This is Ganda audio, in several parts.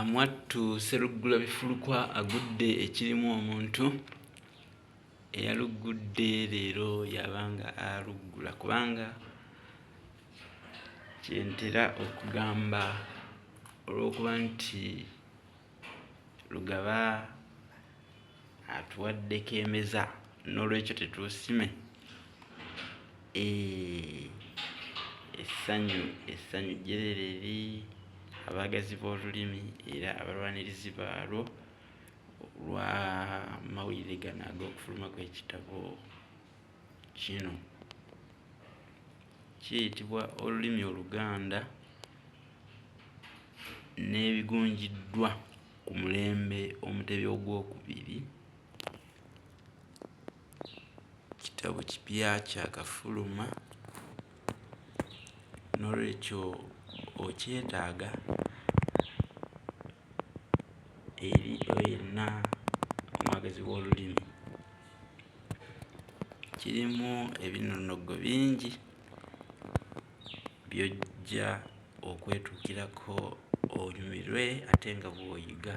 Mwattu Sseruggula bifulukwa agudde ekirimu omuntu eyaluggudde leero yabanga aluggula kubanga kyentera okugamba olw'okuba nti Lugaba atuwadde keemeza n'olwekyo tetuusime. Essanyu jjereere eri abaagazi b'olulimi era abalwanirizi baalwo olw'amawulire gano ag'okufuluma kw'ekitabo kino. Kiyitibwa Olulimi Oluganda n'ebigunjiddwa ku mulembe Omutebi ogwokubiri. Kitabo kipya kyakafuluma n'olwekyo okyetaaga eri yenna omwagazi w'olulimi. Kirimu ebinnonogo bingi by'ojja okwetuukirako onyumirwe ate nga bw'oyiga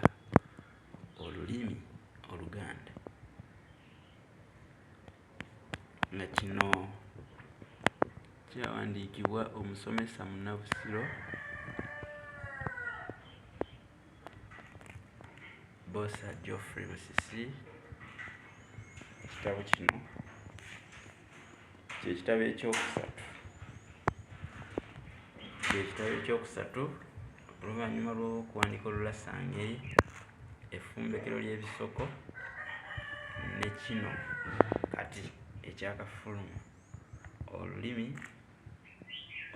Olulimi Oluganda. Nga kino kyawandiikibwa omusomesa munnabusiro Bbosa Geoffrey Musisi. Ekitabo kino ky'ekitabo ekyokusatu oluvannyuma lw'okuwandiika Olulasange, effumbekero ly'ebisoko ne kino kati ekyakafuluma Olulimi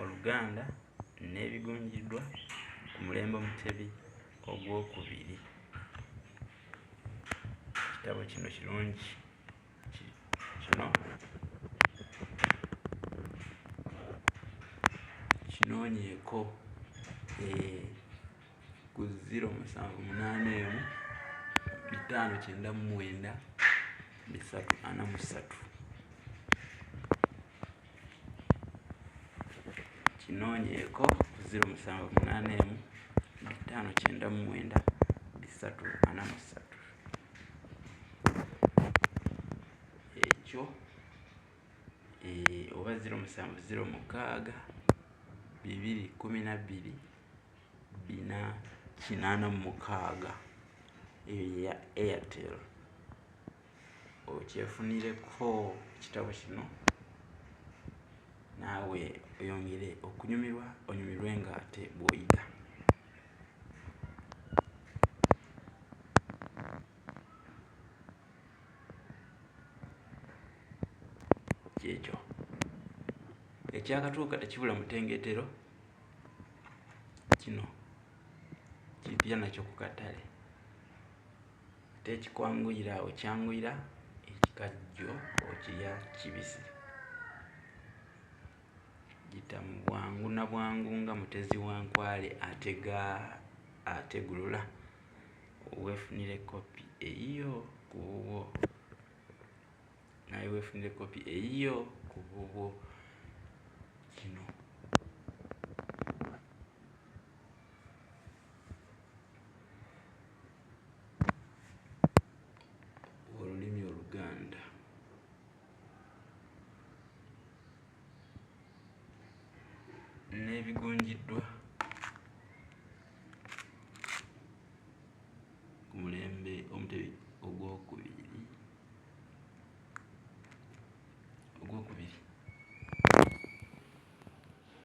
Oluganda n'ebigunjiddwa ku mulembe Omutebi ogwokubiri. Ekitabo kino kirungi. Kino kinoonyeeko ku 0781 599 343. Kinoonyeeko ku 0781 599 343. Ekyo oba 0706 212 486. Eyo ya Airtel. Okyefunireko ekitabo kino naawe oyongere okunyumirwa, onyumirwe ng'ate bw'oyiga. Kyekyo ekyakatuuka tekibula mutengeetero. Kino kipya nakyo ku katale ate ekikwanguyira okyanguyira, ekikajjo okirya kibisi. Gita mu bwangu na bwangu nga mutezi wa nkwale ategulula. Weefunire kopi eyiyo ku bubwo. Naye weefunire kopi eyiyo ku bubwo. Kino Olulimi Oluganda. N'ebigunjiddwa ku mulembe Omutebi ogwokubiri.